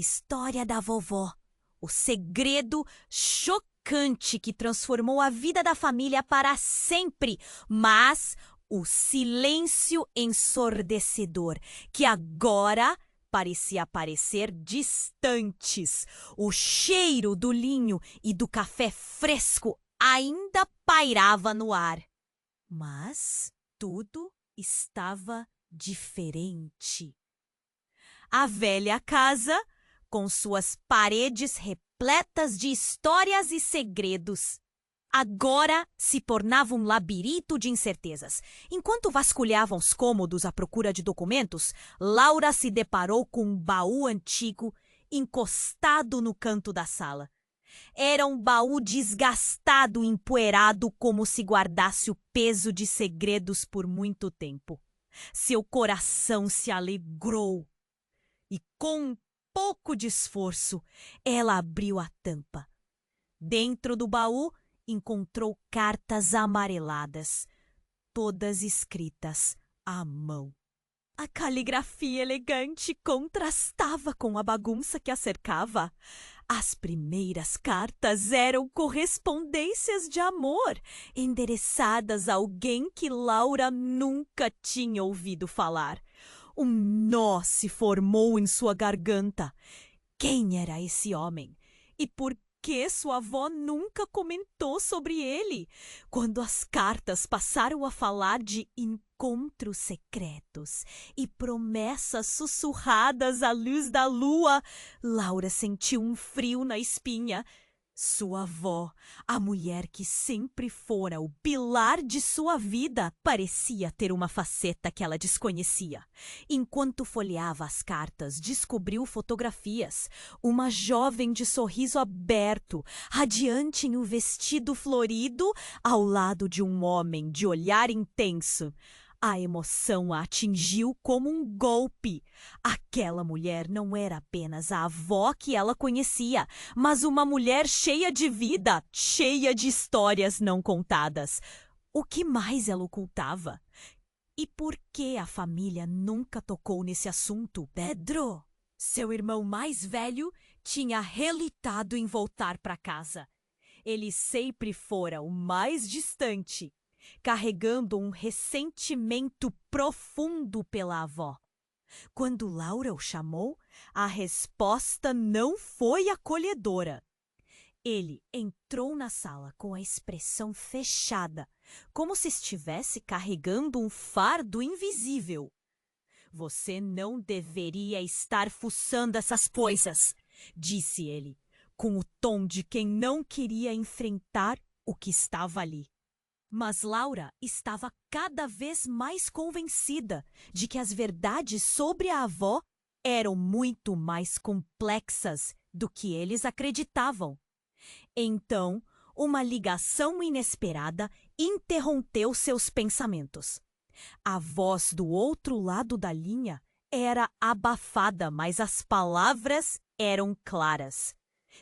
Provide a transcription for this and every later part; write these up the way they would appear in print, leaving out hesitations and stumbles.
História da vovó. O segredo chocante que transformou a vida da família para sempre, mas o silêncio ensurdecedor que agora parecia parecer distantes. O cheiro do linho e do café fresco ainda pairava no ar. Mas tudo estava diferente. A velha casa, com suas paredes repletas de histórias e segredos, agora se tornava um labirinto de incertezas. Enquanto vasculhavam os cômodos à procura de documentos, Laura se deparou com um baú antigo encostado no canto da sala. Era um baú desgastado e empoeirado, como se guardasse o peso de segredos por muito tempo. Seu coração se alegrou e, com um pouco de esforço, ela abriu a tampa. Dentro do baú, encontrou cartas amareladas, todas escritas à mão. A caligrafia elegante contrastava com a bagunça que a cercava. As primeiras cartas eram correspondências de amor, endereçadas a alguém que Laura nunca tinha ouvido falar. Um nó se formou em sua garganta. Quem era esse homem? E por que sua avó nunca comentou sobre ele? Quando as cartas passaram a falar de encontros secretos e promessas sussurradas à luz da lua, Laura sentiu um frio na espinha. Sua avó, a mulher que sempre fora o pilar de sua vida, parecia ter uma faceta que ela desconhecia. Enquanto folheava as cartas, descobriu fotografias. Uma jovem de sorriso aberto, radiante em um vestido florido, ao lado de um homem de olhar intenso. A emoção a atingiu como um golpe. Aquela mulher não era apenas a avó que ela conhecia, mas uma mulher cheia de vida, cheia de histórias não contadas. O que mais ela ocultava? E por que a família nunca tocou nesse assunto? Pedro, seu irmão mais velho, tinha relutado em voltar para casa. Ele sempre fora o mais distante, carregando um ressentimento profundo pela avó. Quando Laura o chamou, a resposta não foi acolhedora. Ele entrou na sala com a expressão fechada, como se estivesse carregando um fardo invisível. Você não deveria estar fuçando essas coisas, disse ele, com o tom de quem não queria enfrentar o que estava ali. Mas Laura estava cada vez mais convencida de que as verdades sobre a avó eram muito mais complexas do que eles acreditavam. Então, uma ligação inesperada interrompeu seus pensamentos. A voz do outro lado da linha era abafada, mas as palavras eram claras.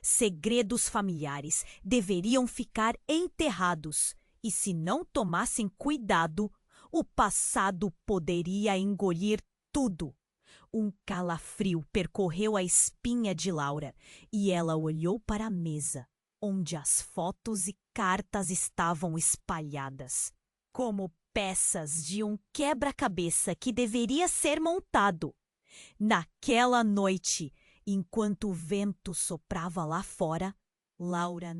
Segredos familiares deveriam ficar enterrados. E se não tomassem cuidado, o passado poderia engolir tudo. Um calafrio percorreu a espinha de Laura e ela olhou para a mesa, onde as fotos e cartas estavam espalhadas, como peças de um quebra-cabeça que deveria ser montado. Naquela noite, enquanto o vento soprava lá fora, Laura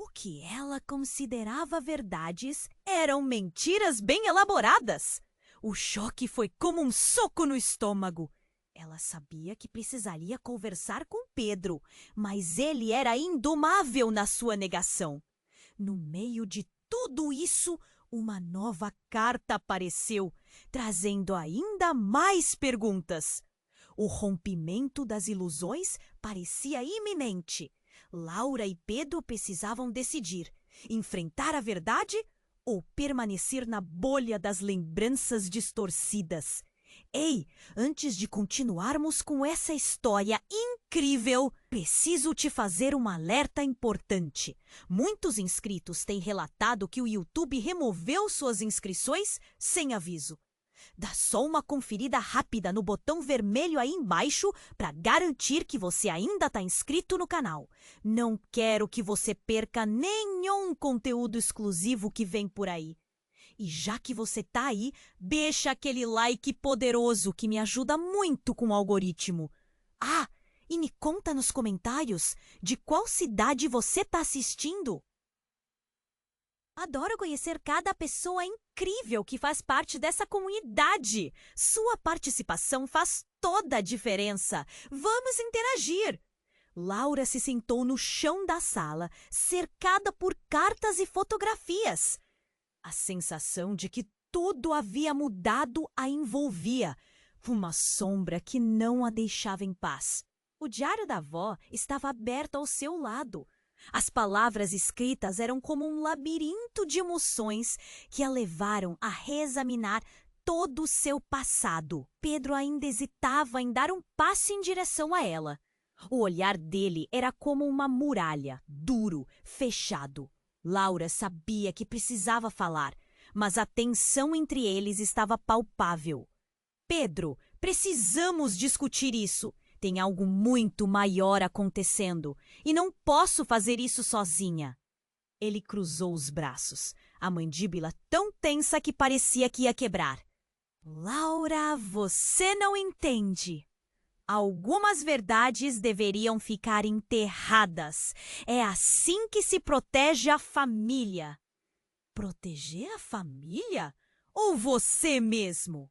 o que ela considerava verdades eram mentiras bem elaboradas. O choque foi como um soco no estômago. Ela sabia que precisaria conversar com Pedro, mas ele era indomável na sua negação. No meio de tudo isso, uma nova carta apareceu, trazendo ainda mais perguntas. O rompimento das ilusões parecia iminente. Laura e Pedro precisavam decidir: enfrentar a verdade ou permanecer na bolha das lembranças distorcidas. Ei, antes de continuarmos com essa história incrível, preciso te fazer um alerta importante. Muitos inscritos têm relatado que o YouTube removeu suas inscrições sem aviso. Dá só uma conferida rápida no botão vermelho aí embaixo para garantir que você ainda está inscrito no canal. Não quero que você perca nenhum conteúdo exclusivo que vem por aí. E já que você tá aí, deixa aquele like poderoso que me ajuda muito com o algoritmo. Ah, e me conta nos comentários de qual cidade você tá assistindo. Adoro conhecer cada pessoa incrível que faz parte dessa comunidade. Sua participação faz toda a diferença. Vamos interagir! Laura se sentou no chão da sala, cercada por cartas e fotografias. A sensação de que tudo havia mudado a envolvia. Uma sombra que não a deixava em paz. O diário da avó estava aberto ao seu lado. As palavras escritas eram como um labirinto de emoções que a levaram a reexaminar todo o seu passado. Pedro ainda hesitava em dar um passo em direção a ela. O olhar dele era como uma muralha, duro, fechado. Laura sabia que precisava falar, mas a tensão entre eles estava palpável. Pedro, precisamos discutir isso. Tem algo muito maior acontecendo e não posso fazer isso sozinha. Ele cruzou os braços, a mandíbula tão tensa que parecia que ia quebrar. Laura, você não entende. Algumas verdades deveriam ficar enterradas. É assim que se protege a família. Proteger a família? Ou você mesmo?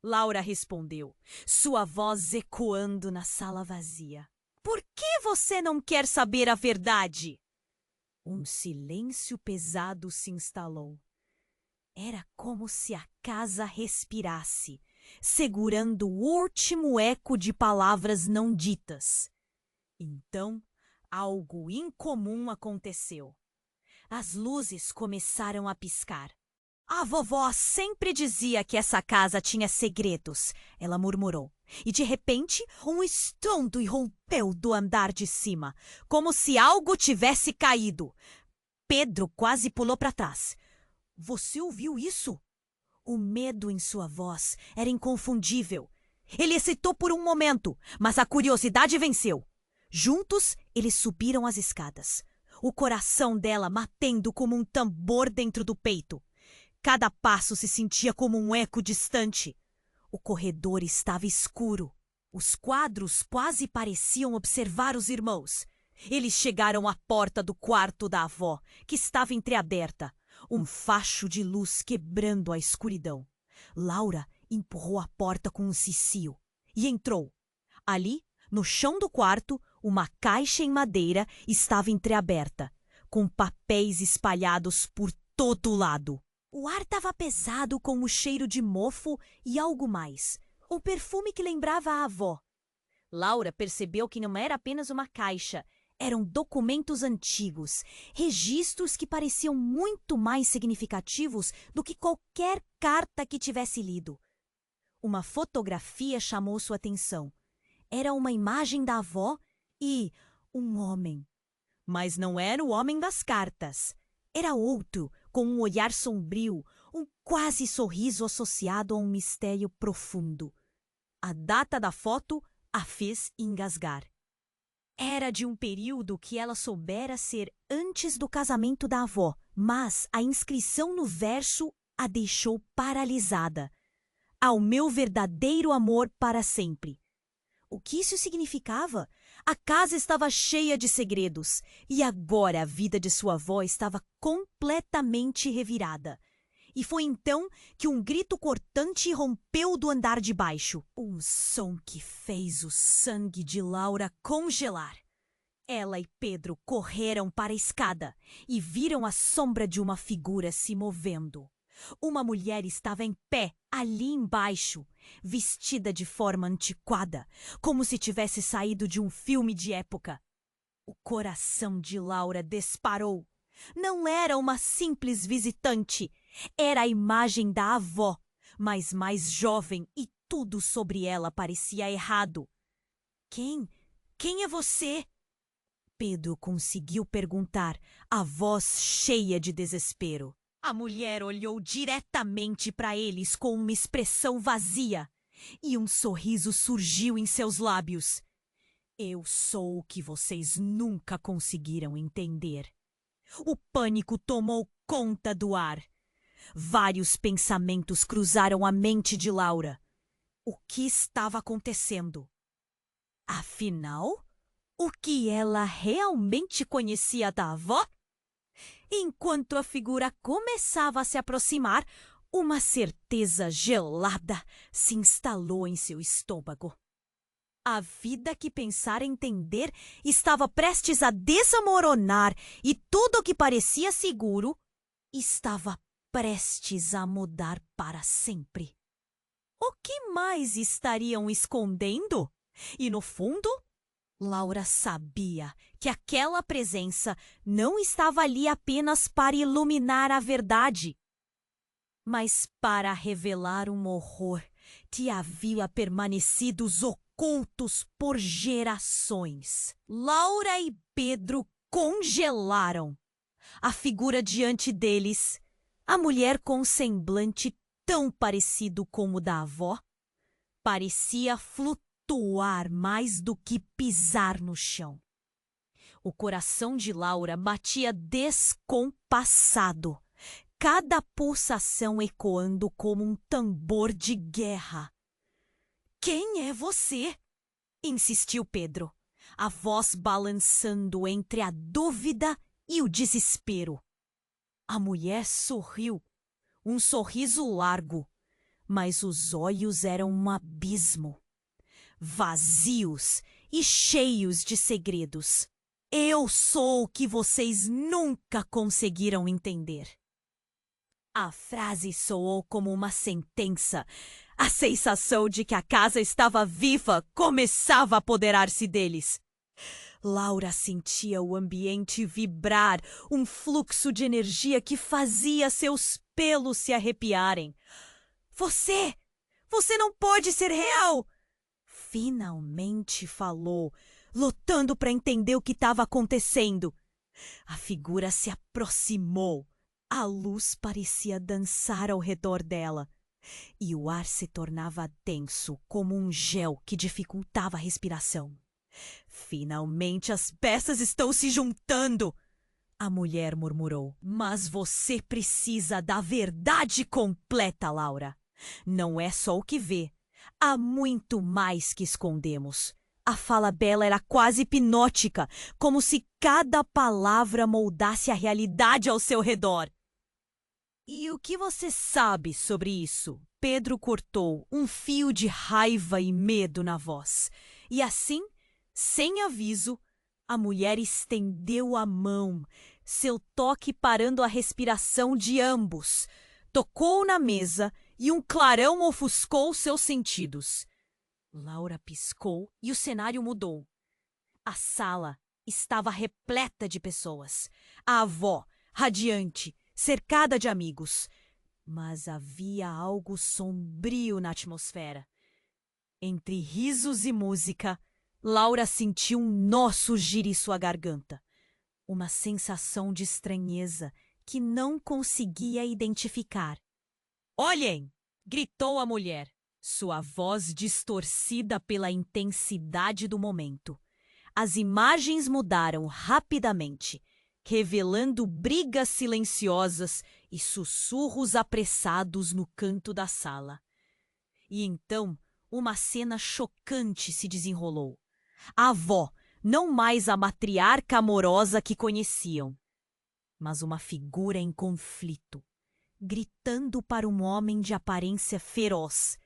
Laura respondeu, sua voz ecoando na sala vazia. Por que você não quer saber a verdade? Um silêncio pesado se instalou. Era como se a casa respirasse, segurando o último eco de palavras não ditas. Então, algo incomum aconteceu. As luzes começaram a piscar. A vovó sempre dizia que essa casa tinha segredos, ela murmurou. E de repente, um estrondo irrompeu do andar de cima, como se algo tivesse caído. Pedro quase pulou para trás. Você ouviu isso? O medo em sua voz era inconfundível. Ele hesitou por um momento, mas a curiosidade venceu. Juntos, eles subiram as escadas, o coração dela batendo como um tambor dentro do peito. Cada passo se sentia como um eco distante. O corredor estava escuro. Os quadros quase pareciam observar os irmãos. Eles chegaram à porta do quarto da avó, que estava entreaberta, um facho de luz quebrando a escuridão. Laura empurrou a porta com um cicio e entrou. Ali, no chão do quarto, uma caixa em madeira estava entreaberta, com papéis espalhados por todo lado. O ar estava pesado com o cheiro de mofo e algo mais, um perfume que lembrava a avó. Laura percebeu que não era apenas uma caixa, eram documentos antigos, registros que pareciam muito mais significativos do que qualquer carta que tivesse lido. Uma fotografia chamou sua atenção. Era uma imagem da avó e um homem. Mas não era o homem das cartas. Era outro, com um olhar sombrio, um quase sorriso associado a um mistério profundo. A data da foto a fez engasgar. Era de um período que ela soubera ser antes do casamento da avó, mas a inscrição no verso a deixou paralisada. Ao meu verdadeiro amor para sempre. O que isso significava? A casa estava cheia de segredos e agora a vida de sua avó estava completamente revirada. E foi então que um grito cortante rompeu do andar de baixo. Um som que fez o sangue de Laura congelar. Ela e Pedro correram para a escada e viram a sombra de uma figura se movendo. Uma mulher estava em pé, ali embaixo, vestida de forma antiquada, como se tivesse saído de um filme de época. O coração de Laura disparou. Não era uma simples visitante, era a imagem da avó, mas mais jovem e tudo sobre ela parecia errado. Quem é você? Pedro conseguiu perguntar, a voz cheia de desespero. A mulher olhou diretamente para eles com uma expressão vazia e um sorriso surgiu em seus lábios. Eu sou o que vocês nunca conseguiram entender. O pânico tomou conta do ar. Vários pensamentos cruzaram a mente de Laura. O que estava acontecendo? Afinal, o que ela realmente conhecia da avó? Enquanto a figura começava a se aproximar, uma certeza gelada se instalou em seu estômago. A vida que pensara entender estava prestes a desmoronar e tudo o que parecia seguro estava prestes a mudar para sempre. O que mais estariam escondendo? E no fundo, Laura sabia que aquela presença não estava ali apenas para iluminar a verdade, mas para revelar um horror que havia permanecido ocultos por gerações. Laura e Pedro congelaram. A figura diante deles, a mulher com um semblante tão parecido com o da avó, parecia flutuar mais do que pisar no chão. O coração de Laura batia descompassado, cada pulsação ecoando como um tambor de guerra. Quem é você? Insistiu Pedro, a voz balançando entre a dúvida e o desespero. A mulher sorriu, um sorriso largo, mas os olhos eram um abismo, vazios e cheios de segredos. Eu sou o que vocês nunca conseguiram entender. A frase soou como uma sentença. A sensação de que a casa estava viva começava a apoderar-se deles. Laura sentia o ambiente vibrar, um fluxo de energia que fazia seus pelos se arrepiarem. Você não pode ser real! Finalmente falou, lutando para entender o que estava acontecendo. A figura se aproximou. A luz parecia dançar ao redor dela. E o ar se tornava denso, como um gel que dificultava a respiração. Finalmente as peças estão se juntando! A mulher murmurou. Mas você precisa da verdade completa, Laura. Não é só o que vê. Há muito mais que escondemos. A fala dela era quase hipnótica, como se cada palavra moldasse a realidade ao seu redor. E o que você sabe sobre isso? Pedro cortou, um fio de raiva e medo na voz. E assim, sem aviso, a mulher estendeu a mão, seu toque parando a respiração de ambos. Tocou na mesa e um clarão ofuscou seus sentidos. Laura piscou e o cenário mudou. A sala estava repleta de pessoas. A avó, radiante, cercada de amigos. Mas havia algo sombrio na atmosfera. Entre risos e música, Laura sentiu um nó surgir em sua garganta. Uma sensação de estranheza que não conseguia identificar. Olhem! Gritou a mulher, sua voz distorcida pela intensidade do momento. As imagens mudaram rapidamente, revelando brigas silenciosas e sussurros apressados no canto da sala. E então, uma cena chocante se desenrolou. A avó, não mais a matriarca amorosa que conheciam, mas uma figura em conflito, gritando para um homem de aparência feroz,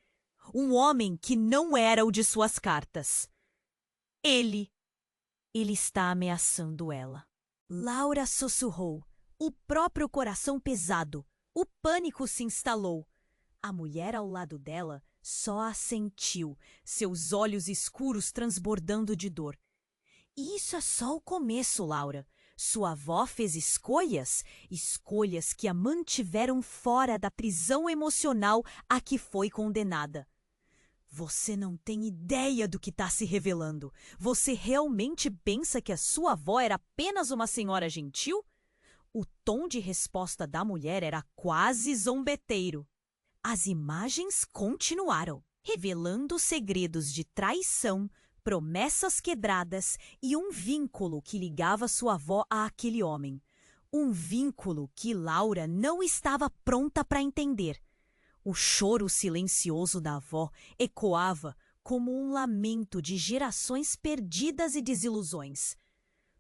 um homem que não era o de suas cartas. Ele está ameaçando ela. Laura sussurrou, o próprio coração pesado. O pânico se instalou. A mulher ao lado dela só assentiu, seus olhos escuros transbordando de dor. Isso é só o começo, Laura. Sua avó fez escolhas que a mantiveram fora da prisão emocional a que foi condenada. Você não tem ideia do que está se revelando. Você realmente pensa que a sua avó era apenas uma senhora gentil? O tom de resposta da mulher era quase zombeteiro. As imagens continuaram, revelando segredos de traição, promessas quebradas e um vínculo que ligava sua avó àquele homem. Um vínculo que Laura não estava pronta para entender. O choro silencioso da avó ecoava como um lamento de gerações perdidas e desilusões.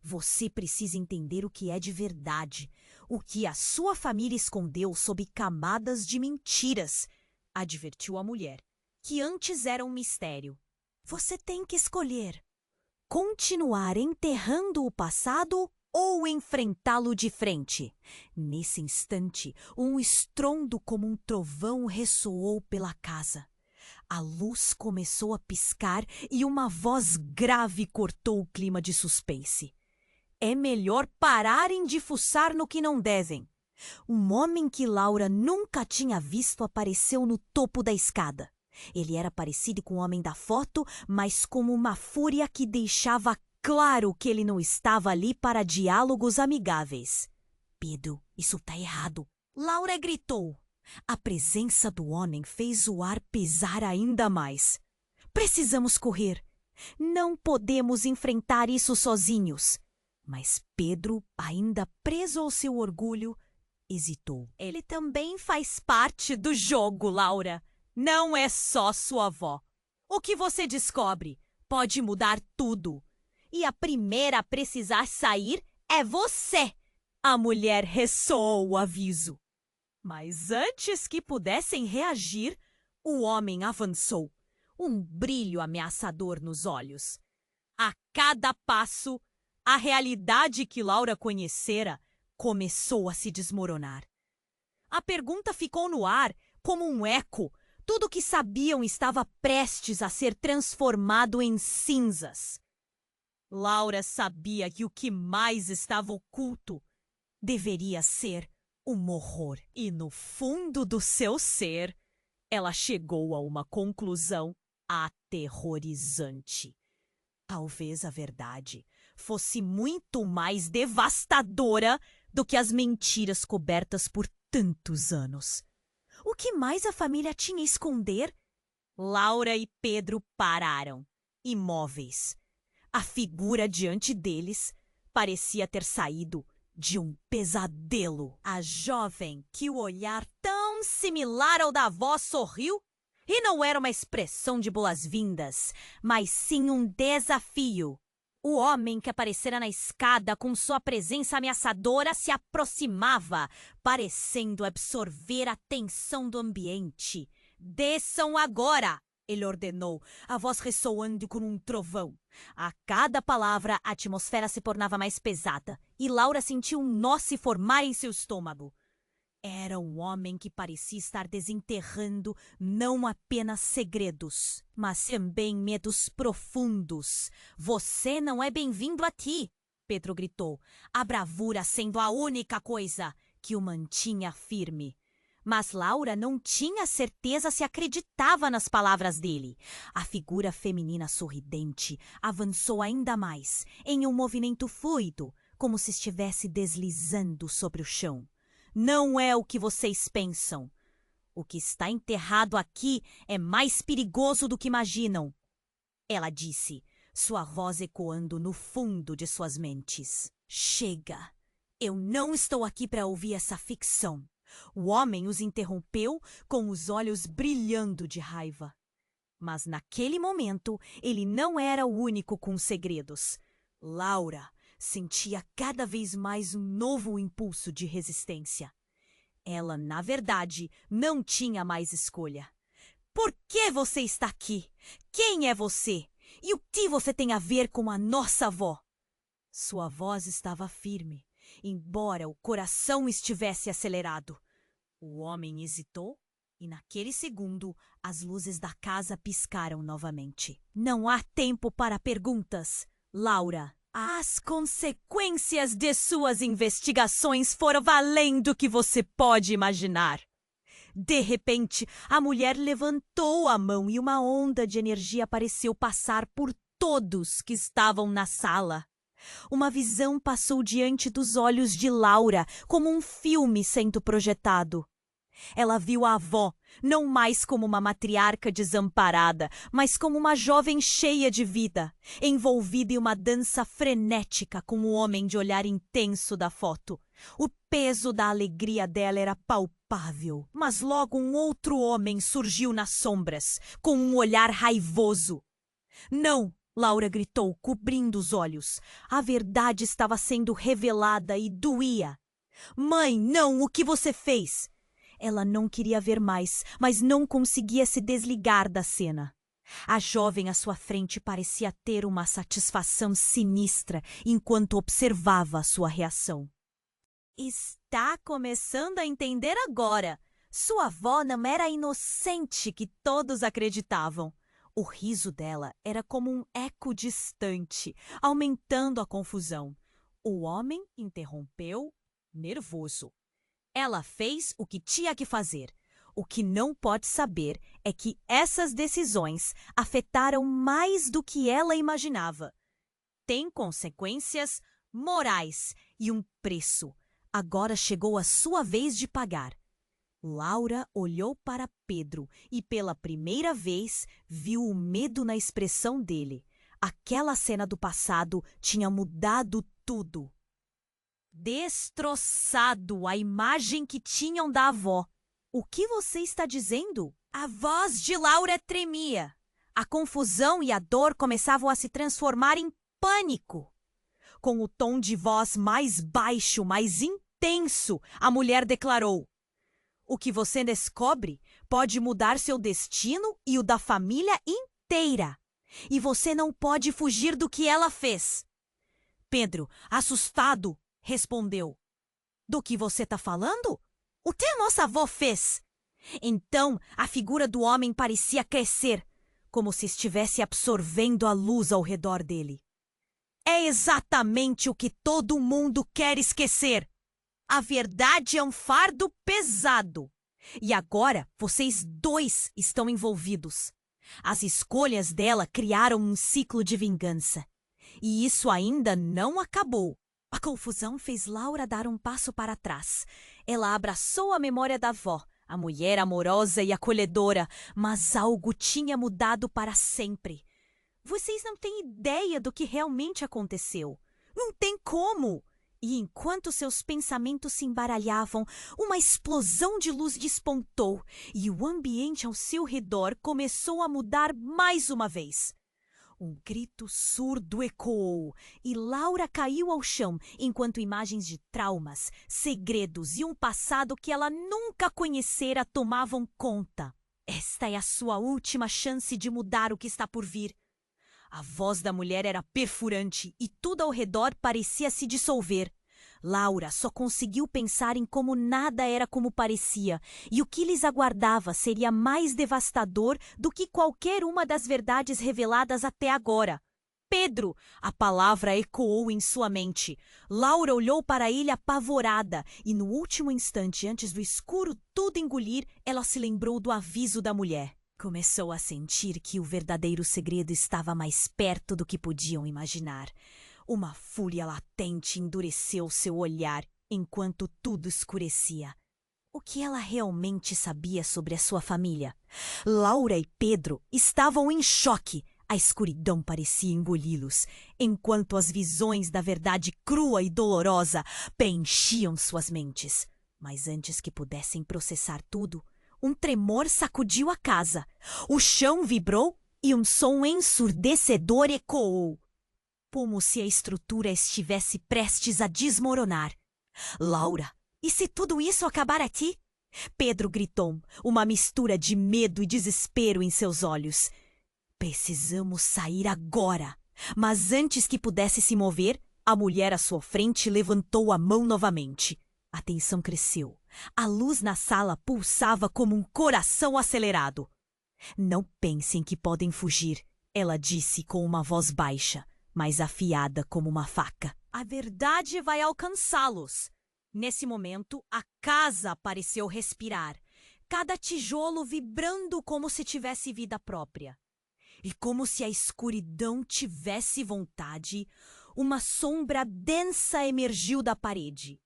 Você precisa entender o que é de verdade, o que a sua família escondeu sob camadas de mentiras, advertiu a mulher, que antes era um mistério. Você tem que escolher: continuar enterrando o passado ou enfrentá-lo de frente. Nesse instante, um estrondo como um trovão ressoou pela casa. A luz começou a piscar e uma voz grave cortou o clima de suspense. É melhor pararem de fuçar no que não devem. Um homem que Laura nunca tinha visto apareceu no topo da escada. Ele era parecido com o homem da foto, mas como uma fúria que deixava claro que ele não estava ali para diálogos amigáveis. Pedro, isso tá errado. Laura gritou. A presença do homem fez o ar pesar ainda mais. Precisamos correr. Não podemos enfrentar isso sozinhos. Mas Pedro, ainda preso ao seu orgulho, hesitou. Ele também faz parte do jogo, Laura. Não é só sua avó. O que você descobre pode mudar tudo. E a primeira a precisar sair é você. A mulher ressoou o aviso. Mas antes que pudessem reagir, o homem avançou, um brilho ameaçador nos olhos. A cada passo, a realidade que Laura conhecera começou a se desmoronar. A pergunta ficou no ar como um eco. Tudo o que sabiam estava prestes a ser transformado em cinzas. Laura sabia que o que mais estava oculto deveria ser um horror. E no fundo do seu ser, ela chegou a uma conclusão aterrorizante. Talvez a verdade fosse muito mais devastadora do que as mentiras cobertas por tantos anos. O que mais a família tinha a esconder? Laura e Pedro pararam, imóveis. A figura diante deles parecia ter saído de um pesadelo. A jovem, que o olhar tão similar ao da avó, sorriu. E não era uma expressão de boas-vindas, mas sim um desafio. O homem que aparecera na escada com sua presença ameaçadora se aproximava, parecendo absorver a tensão do ambiente. Desçam agora! Ele ordenou, a voz ressoando como um trovão. A cada palavra, a atmosfera se tornava mais pesada, e Laura sentiu um nó se formar em seu estômago. Era um homem que parecia estar desenterrando não apenas segredos, mas também medos profundos. Você não é bem-vindo aqui, Pedro gritou, a bravura sendo a única coisa que o mantinha firme. Mas Laura não tinha certeza se acreditava nas palavras dele. A figura feminina sorridente avançou ainda mais, em um movimento fluido, como se estivesse deslizando sobre o chão. Não é o que vocês pensam. O que está enterrado aqui é mais perigoso do que imaginam, ela disse, sua voz ecoando no fundo de suas mentes. Chega! Eu não estou aqui para ouvir essa ficção. O homem os interrompeu com os olhos brilhando de raiva. Mas naquele momento, ele não era o único com segredos. Laura sentia cada vez mais um novo impulso de resistência. Ela, na verdade, não tinha mais escolha. Por que você está aqui? Quem é você? E o que você tem a ver com a nossa avó? Sua voz estava firme, embora o coração estivesse acelerado. O homem hesitou e, naquele segundo, as luzes da casa piscaram novamente. Não há tempo para perguntas, Laura. As consequências de suas investigações foram além do que você pode imaginar. De repente, a mulher levantou a mão e uma onda de energia pareceu passar por todos que estavam na sala. Uma visão passou diante dos olhos de Laura, como um filme sendo projetado. Ela viu a avó, não mais como uma matriarca desamparada, mas como uma jovem cheia de vida, envolvida em uma dança frenética com o homem de olhar intenso da foto. O peso da alegria dela era palpável, mas logo um outro homem surgiu nas sombras, com um olhar raivoso. Não! Laura gritou, cobrindo os olhos. A verdade estava sendo revelada e doía. Mãe, não! O que você fez? Ela não queria ver mais, mas não conseguia se desligar da cena. A jovem à sua frente parecia ter uma satisfação sinistra enquanto observava a sua reação. Está começando a entender agora. Sua avó não era a inocente que todos acreditavam. O riso dela era como um eco distante, aumentando a confusão. O homem interrompeu, nervoso. Ela fez o que tinha que fazer. O que não pode saber é que essas decisões afetaram mais do que ela imaginava. Tem consequências morais e um preço. Agora chegou a sua vez de pagar. Laura olhou para Pedro e pela primeira vez viu o medo na expressão dele. Aquela cena do passado tinha mudado tudo. Destroçado a imagem que tinham da avó. O que você está dizendo? A voz de Laura tremia. A confusão e a dor começavam a se transformar em pânico. Com o tom de voz mais baixo, mais intenso, a mulher declarou: o que você descobre pode mudar seu destino e o da família inteira. E você não pode fugir do que ela fez. Pedro, assustado, respondeu: do que você está falando? O que a nossa avó fez? Então a figura do homem parecia crescer, como se estivesse absorvendo a luz ao redor dele. É exatamente o que todo mundo quer esquecer. A verdade é um fardo pesado. E agora vocês dois estão envolvidos. As escolhas dela criaram um ciclo de vingança. E isso ainda não acabou. A confusão fez Laura dar um passo para trás. Ela abraçou a memória da avó, a mulher amorosa e acolhedora, mas algo tinha mudado para sempre. Vocês não têm ideia do que realmente aconteceu. Não tem como! E enquanto seus pensamentos se embaralhavam, uma explosão de luz despontou e o ambiente ao seu redor começou a mudar mais uma vez. Um grito surdo ecoou e Laura caiu ao chão enquanto imagens de traumas, segredos e um passado que ela nunca conhecera tomavam conta. Esta é a sua última chance de mudar o que está por vir. A voz da mulher era perfurante e tudo ao redor parecia se dissolver. Laura só conseguiu pensar em como nada era como parecia e o que lhes aguardava seria mais devastador do que qualquer uma das verdades reveladas até agora. Pedro! A palavra ecoou em sua mente. Laura olhou para ele apavorada e no último instante, antes do escuro tudo engolir, ela se lembrou do aviso da mulher. Começou a sentir que o verdadeiro segredo estava mais perto do que podiam imaginar. Uma fúria latente endureceu seu olhar enquanto tudo escurecia. O que ela realmente sabia sobre a sua família? Laura e Pedro estavam em choque. A escuridão parecia engoli-los, enquanto as visões da verdade crua e dolorosa preenchiam suas mentes. Mas antes que pudessem processar tudo, um tremor sacudiu a casa. O chão vibrou e um som ensurdecedor ecoou, como se a estrutura estivesse prestes a desmoronar. Laura, e se tudo isso acabar aqui? Pedro gritou, uma mistura de medo e desespero em seus olhos. Precisamos sair agora. Mas antes que pudesse se mover, a mulher à sua frente levantou a mão novamente. A tensão cresceu. A luz na sala pulsava como um coração acelerado. Não pensem que podem fugir, ela disse com uma voz baixa, mas afiada como uma faca. A verdade vai alcançá-los. Nesse momento, a casa pareceu respirar, cada tijolo vibrando como se tivesse vida própria. E como se a escuridão tivesse vontade, uma sombra densa emergiu da parede.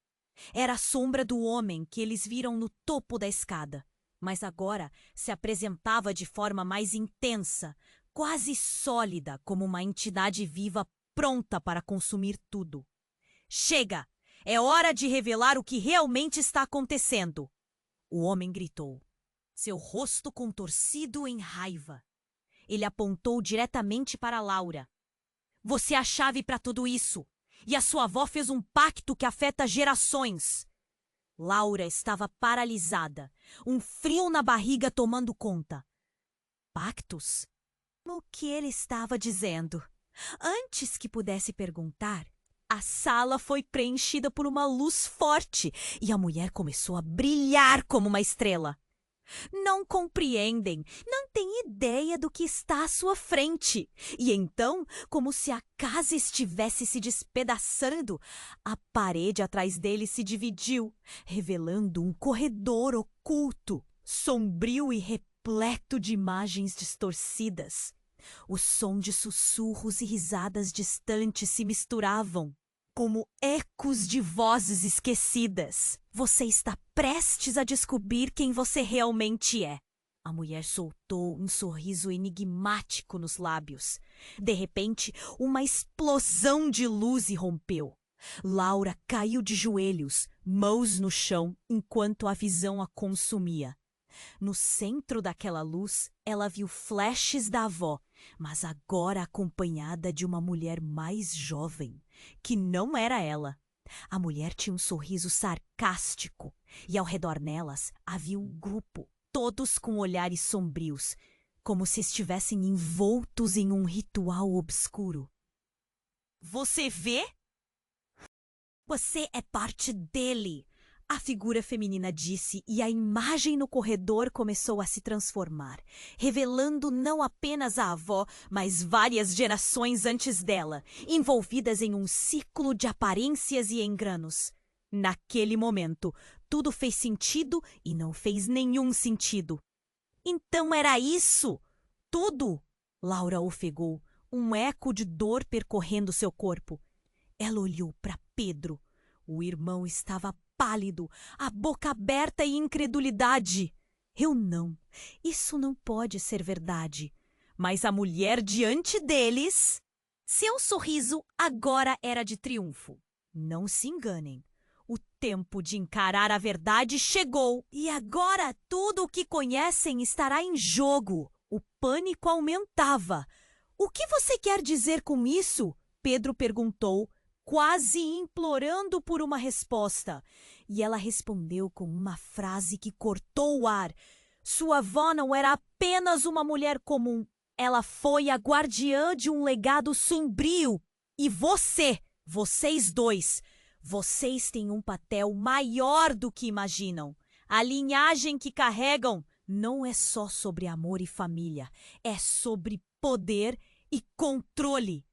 Era a sombra do homem que eles viram no topo da escada, mas agora se apresentava de forma mais intensa, quase sólida, como uma entidade viva pronta para consumir tudo. Chega! É hora de revelar o que realmente está acontecendo! O homem gritou, seu rosto contorcido em raiva. Ele apontou diretamente para Laura. Você é a chave para tudo isso, e a sua avó fez um pacto que afeta gerações. Laura estava paralisada, um frio na barriga tomando conta. Pactos? O que ele estava dizendo? Antes que pudesse perguntar, a sala foi preenchida por uma luz forte e a mulher começou a brilhar como uma estrela. Não compreendem, não têm ideia do que está à sua frente. E então, como se a casa estivesse se despedaçando, a parede atrás dele se dividiu, revelando um corredor oculto, sombrio e repleto de imagens distorcidas. O som de sussurros e risadas distantes se misturavam, como ecos de vozes esquecidas. Você está prestes a descobrir quem você realmente é. A mulher soltou um sorriso enigmático nos lábios. De repente, uma explosão de luz irrompeu. Laura caiu de joelhos, mãos no chão, enquanto a visão a consumia. No centro daquela luz, ela viu flashes da avó, mas agora acompanhada de uma mulher mais jovem, que não era ela. A mulher tinha um sorriso sarcástico e ao redor nelas havia um grupo, todos com olhares sombrios, como se estivessem envoltos em um ritual obscuro. Você vê? Você é parte dele, a figura feminina disse, e a imagem no corredor começou a se transformar, revelando não apenas a avó, mas várias gerações antes dela, envolvidas em um ciclo de aparências e enganos. Naquele momento, tudo fez sentido e não fez nenhum sentido. Então era isso? Tudo? Laura ofegou, um eco de dor percorrendo seu corpo. Ela olhou para Pedro. O irmão estava pálido, a boca aberta em incredulidade. Isso não pode ser verdade. Mas a mulher diante deles... Seu sorriso agora era de triunfo. Não se enganem. O tempo de encarar a verdade chegou. E agora tudo o que conhecem estará em jogo. O pânico aumentava. O que você quer dizer com isso? Pedro perguntou, quase implorando por uma resposta. E ela respondeu com uma frase que cortou o ar. Sua avó não era apenas uma mulher comum. Ela foi a guardiã de um legado sombrio. E vocês dois, vocês têm um papel maior do que imaginam. A linhagem que carregam não é só sobre amor e família. É sobre poder e controle.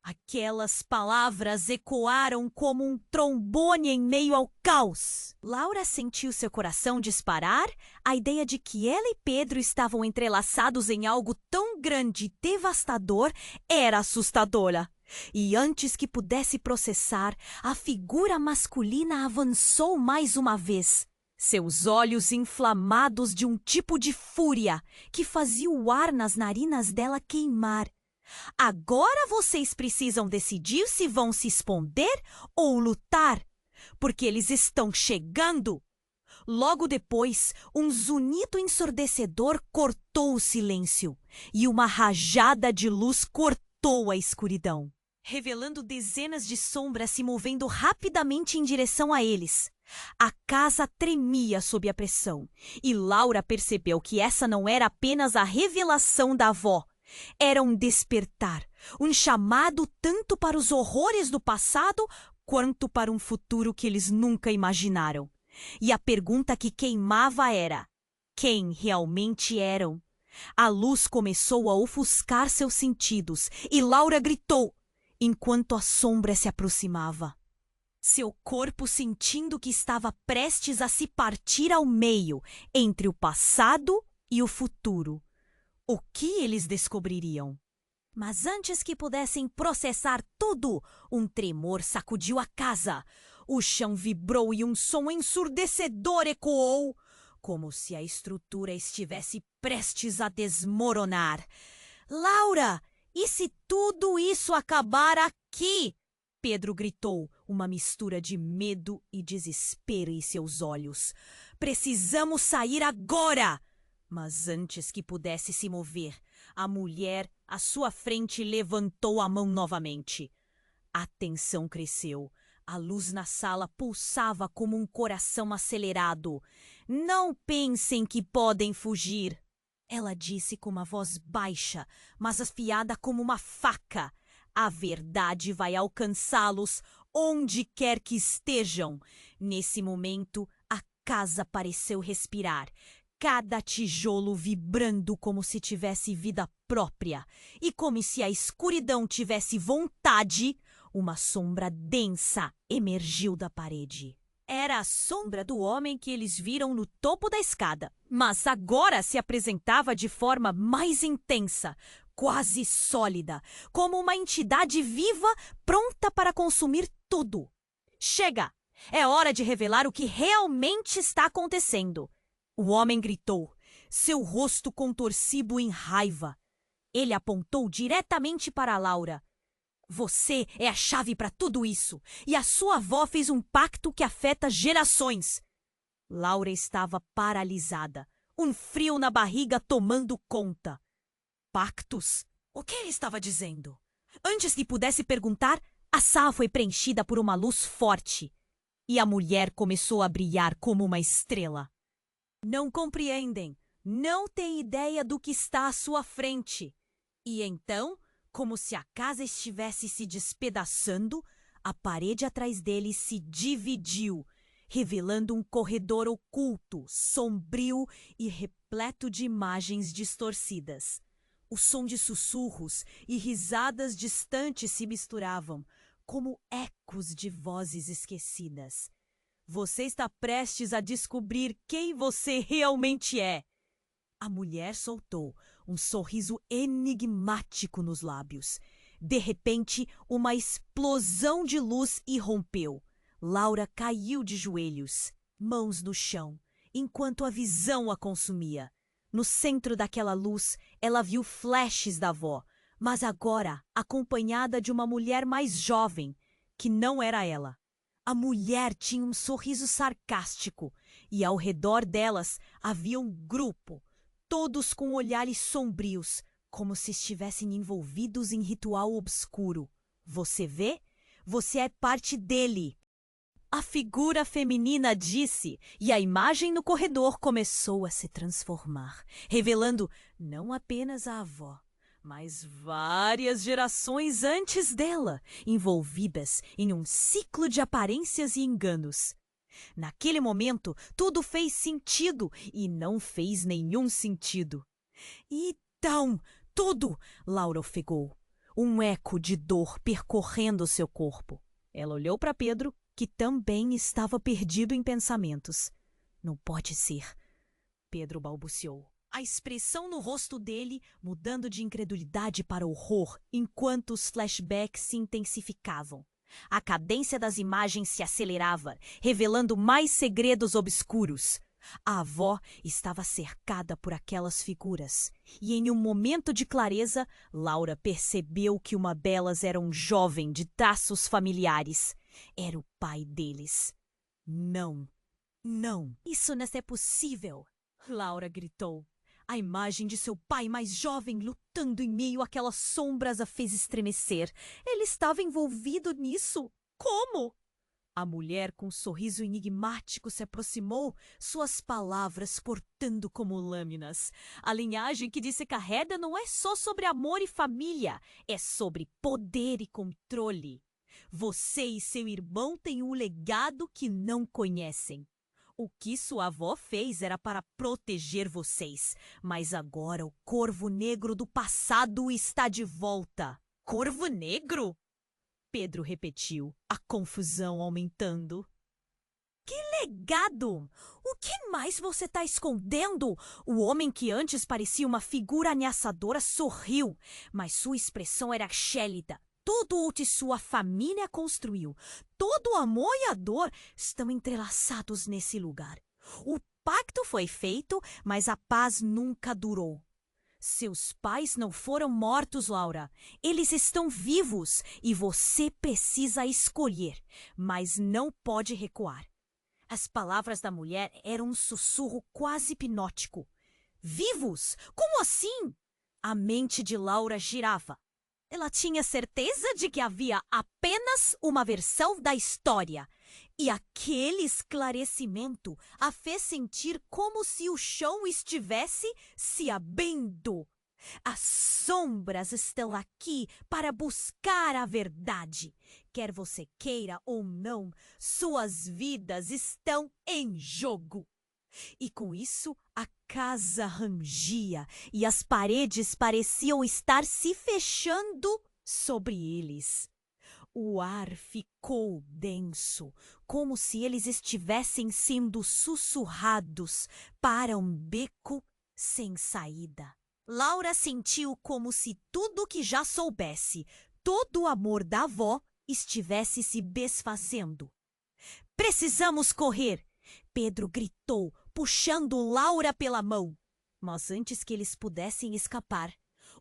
Aquelas palavras ecoaram como um trombone em meio ao caos. Laura sentiu seu coração disparar. A ideia de que ela e Pedro estavam entrelaçados em algo tão grande e devastador era assustadora. E antes que pudesse processar, a figura masculina avançou mais uma vez. Seus olhos inflamados de um tipo de fúria que fazia o ar nas narinas dela queimar. Agora vocês precisam decidir se vão se esconder ou lutar, porque eles estão chegando. Logo depois, um zunido ensurdecedor cortou o silêncio e uma rajada de luz cortou a escuridão, revelando dezenas de sombras se movendo rapidamente em direção a eles. A casa tremia sob a pressão e Laura percebeu que essa não era apenas a revelação da avó. Era um despertar, um chamado tanto para os horrores do passado quanto para um futuro que eles nunca imaginaram. E a pergunta que queimava era: quem realmente eram? A luz começou a ofuscar seus sentidos e Laura gritou, enquanto a sombra se aproximava. Seu corpo sentindo que estava prestes a se partir ao meio entre o passado e o futuro. O que eles descobririam? Mas antes que pudessem processar tudo, um tremor sacudiu a casa. O chão vibrou e um som ensurdecedor ecoou, como se a estrutura estivesse prestes a desmoronar. Laura, e se tudo isso acabar aqui? Pedro gritou, uma mistura de medo e desespero em seus olhos. Precisamos sair agora! Mas antes que pudesse se mover, a mulher à sua frente levantou a mão novamente. A tensão cresceu. A luz na sala pulsava como um coração acelerado. Não pensem que podem fugir, ela disse com uma voz baixa, mas afiada como uma faca. A verdade vai alcançá-los onde quer que estejam. Nesse momento, a casa pareceu respirar, cada tijolo vibrando como se tivesse vida própria. E como se a escuridão tivesse vontade, uma sombra densa emergiu da parede. Era a sombra do homem que eles viram no topo da escada, mas agora se apresentava de forma mais intensa, quase sólida, como uma entidade viva pronta para consumir tudo. Chega! É hora de revelar o que realmente está acontecendo. O homem gritou, seu rosto contorcido em raiva. Ele apontou diretamente para Laura. Você é a chave para tudo isso, e a sua avó fez um pacto que afeta gerações. Laura estava paralisada, um frio na barriga tomando conta. Pactos? O que ele estava dizendo? Antes que pudesse perguntar, a sala foi preenchida por uma luz forte, e a mulher começou a brilhar como uma estrela. Não compreendem, não têm ideia do que está à sua frente. E então, como se a casa estivesse se despedaçando, a parede atrás deles se dividiu, revelando um corredor oculto, sombrio e repleto de imagens distorcidas. O som de sussurros e risadas distantes se misturavam, como ecos de vozes esquecidas. Você está prestes a descobrir quem você realmente é. A mulher soltou um sorriso enigmático nos lábios. De repente, uma explosão de luz irrompeu. Laura caiu de joelhos, mãos no chão, enquanto a visão a consumia. No centro daquela luz, ela viu flashes da avó, mas agora acompanhada de uma mulher mais jovem, que não era ela. A mulher tinha um sorriso sarcástico, e ao redor delas havia um grupo, todos com olhares sombrios, como se estivessem envolvidos em ritual obscuro. Você vê? Você é parte dele. A figura feminina disse, e a imagem no corredor começou a se transformar, revelando não apenas a avó, mas várias gerações antes dela, envolvidas em um ciclo de aparências e enganos. Naquele momento, tudo fez sentido e não fez nenhum sentido. Então, tudo! Laura ofegou. Um eco de dor percorrendo seu corpo. Ela olhou para Pedro, que também estava perdido em pensamentos. Não pode ser. Pedro balbuciou. A expressão no rosto dele mudando de incredulidade para horror enquanto os flashbacks se intensificavam. A cadência das imagens se acelerava, revelando mais segredos obscuros. A avó estava cercada por aquelas figuras, e em um momento de clareza, Laura percebeu que uma delas era um jovem de traços familiares. Era o pai deles. Não, não, isso não é possível! Laura gritou. A imagem de seu pai mais jovem lutando em meio àquelas sombras a fez estremecer. Ele estava envolvido nisso? Como? A mulher, com um sorriso enigmático, se aproximou, suas palavras cortando como lâminas. A linhagem que disse carrega não é só sobre amor e família, é sobre poder e controle. Você e seu irmão têm um legado que não conhecem. O que sua avó fez era para proteger vocês, mas agora o Corvo Negro do passado está de volta. Corvo Negro? Pedro repetiu, a confusão aumentando. Que Legado! O que mais você está escondendo? O homem que antes parecia uma figura ameaçadora sorriu, mas sua expressão era gélida. Tudo o que sua família construiu, todo o amor e a dor estão entrelaçados nesse lugar. O pacto foi feito, mas a paz nunca durou. Seus pais não foram mortos, Laura. Eles estão vivos e você precisa escolher, mas não pode recuar. As palavras da mulher eram um sussurro quase hipnótico. Vivos? Como assim? A mente de Laura girava. Ela tinha certeza de que havia apenas uma versão da história. E aquele esclarecimento a fez sentir como se o chão estivesse se abrindo. As sombras estão aqui para buscar a verdade. Quer você queira ou não, suas vidas estão em jogo. E com isso, a casa rangia e as paredes pareciam estar se fechando sobre eles. O ar ficou denso, como se eles estivessem sendo sussurrados para um beco sem saída. Laura sentiu como se tudo o que já soubesse, todo o amor da avó, estivesse se desfazendo. Precisamos correr! Pedro gritou, puxando Laura pela mão. Mas antes que eles pudessem escapar,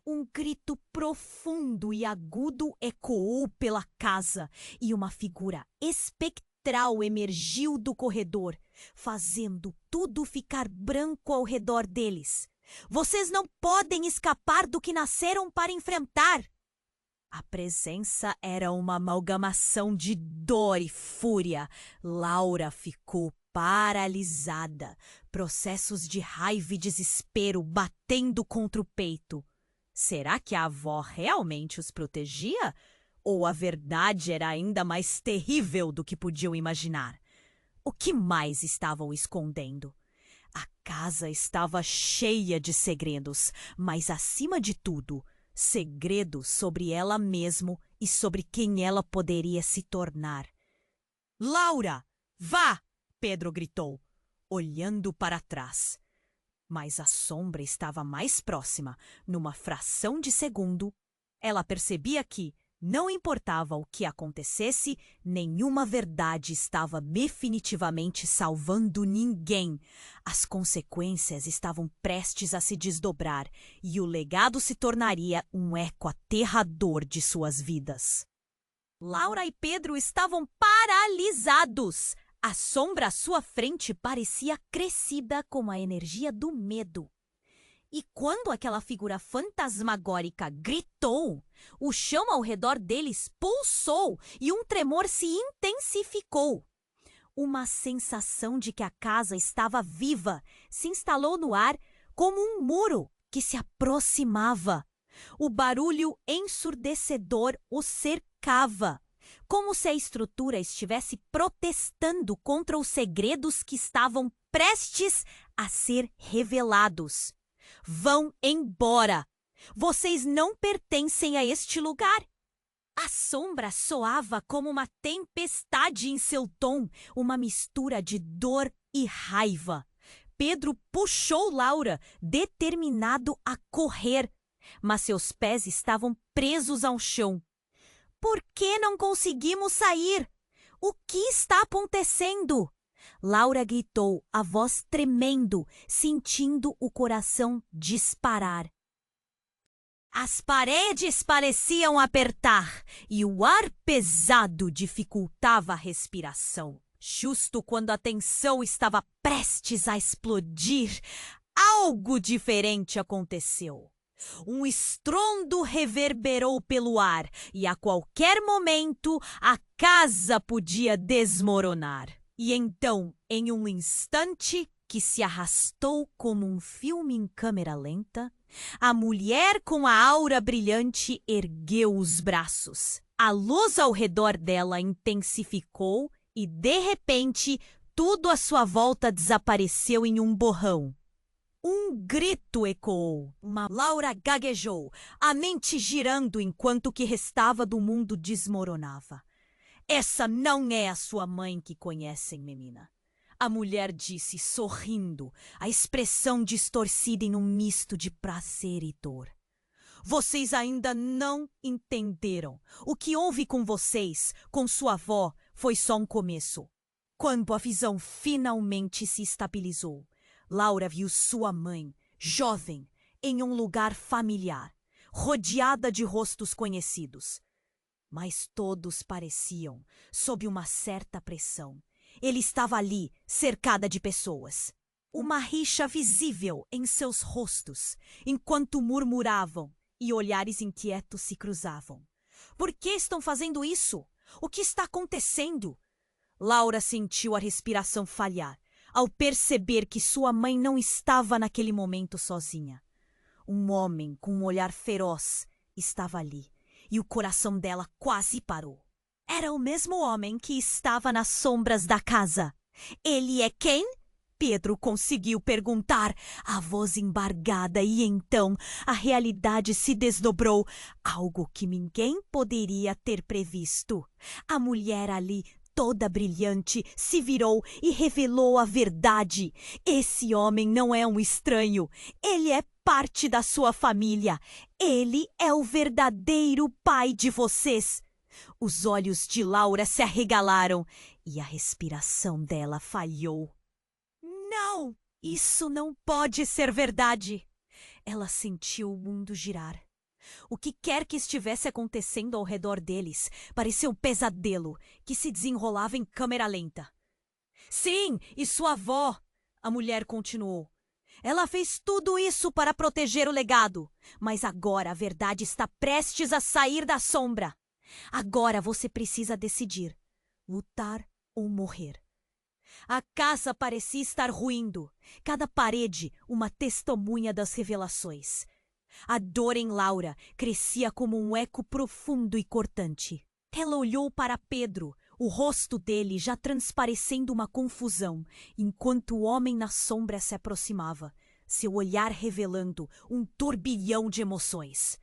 um grito profundo e agudo ecoou pela casa e uma figura espectral emergiu do corredor, fazendo tudo ficar branco ao redor deles. Vocês não podem escapar do que nasceram para enfrentar! A presença era uma amalgamação de dor e fúria. Laura ficou paralisada, processos de raiva e desespero batendo contra o peito. Será que a avó realmente os protegia? Ou a verdade era ainda mais terrível do que podiam imaginar? O que mais estavam escondendo? A casa estava cheia de segredos, mas acima de tudo, segredos sobre ela mesma e sobre quem ela poderia se tornar. Laura, vá! Pedro gritou, olhando para trás. Mas a sombra estava mais próxima. Numa fração de segundo, ela percebia que, não importava o que acontecesse, nenhuma verdade estava definitivamente salvando ninguém. As consequências estavam prestes a se desdobrar e o legado se tornaria um eco aterrador de suas vidas. Laura e Pedro estavam paralisados. A sombra à sua frente parecia crescida com a energia do medo. E quando aquela figura fantasmagórica gritou, o chão ao redor deles pulsou e um tremor se intensificou. Uma sensação de que a casa estava viva se instalou no ar como um muro que se aproximava. O barulho ensurdecedor os cercava, como se a estrutura estivesse protestando contra os segredos que estavam prestes a ser revelados. Vão embora! Vocês não pertencem a este lugar! A sombra soava como uma tempestade em seu tom, uma mistura de dor e raiva. Pedro puxou Laura, determinado a correr, mas seus pés estavam presos ao chão. Por que não conseguimos sair? O que está acontecendo? Laura gritou, a voz tremendo, sentindo o coração disparar. As paredes pareciam apertar e o ar pesado dificultava a respiração. Justo quando a tensão estava prestes a explodir, algo diferente aconteceu. Um estrondo reverberou pelo ar e a qualquer momento a casa podia desmoronar. E então, em um instante que se arrastou como um filme em câmera lenta, a mulher com a aura brilhante ergueu os braços. A luz ao redor dela intensificou e, de repente, tudo à sua volta desapareceu em um borrão. Um grito ecoou. Laura gaguejou, a mente girando enquanto o que restava do mundo desmoronava. Essa não é a sua mãe que conhecem, menina. A mulher disse, sorrindo, a expressão distorcida em um misto de prazer e dor. Vocês ainda não entenderam. O que houve com vocês, com sua avó, foi só um começo. Quando a visão finalmente se estabilizou, Laura viu sua mãe, jovem, em um lugar familiar, rodeada de rostos conhecidos. Mas todos pareciam sob uma certa pressão. Ele estava ali, cercada de pessoas. Uma rixa visível em seus rostos, enquanto murmuravam e olhares inquietos se cruzavam. Por que estão fazendo isso? O que está acontecendo? Laura sentiu a respiração falhar, ao perceber que sua mãe não estava naquele momento sozinha. Um homem com um olhar feroz estava ali, e o coração dela quase parou. Era o mesmo homem que estava nas sombras da casa. Ele é quem? Pedro conseguiu perguntar, a voz embargada, e então a realidade se desdobrou, algo que ninguém poderia ter previsto. A mulher ali, toda brilhante, se virou e revelou a verdade. Esse homem não é um estranho, ele é parte da sua família. Ele é o verdadeiro pai de vocês. Os olhos de Laura se arregalaram e a respiração dela falhou. Não! Isso não pode ser verdade! Ela sentiu o mundo girar. O que quer que estivesse acontecendo ao redor deles parecia um pesadelo que se desenrolava em câmera lenta. Sim, e sua avó, a mulher continuou. Ela fez tudo isso para proteger o legado, mas agora a verdade está prestes a sair da sombra. Agora você precisa decidir, lutar ou morrer. A casa parecia estar ruindo, cada parede uma testemunha das revelações. A dor em Laura crescia como um eco profundo e cortante. Ela olhou para Pedro, o rosto dele já transparecendo uma confusão, enquanto o homem na sombra se aproximava, seu olhar revelando um turbilhão de emoções.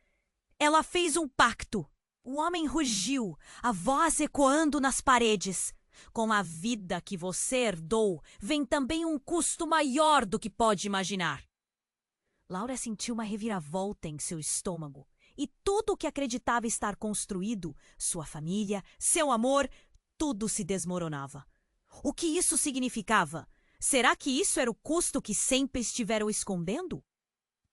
Ela fez um pacto. O homem rugiu, a voz ecoando nas paredes. Com a vida que você herdou, vem também um custo maior do que pode imaginar. Laura sentiu uma reviravolta em seu estômago, e tudo o que acreditava estar construído, sua família, seu amor, tudo se desmoronava. O que isso significava? Será que isso era o custo que sempre estiveram escondendo?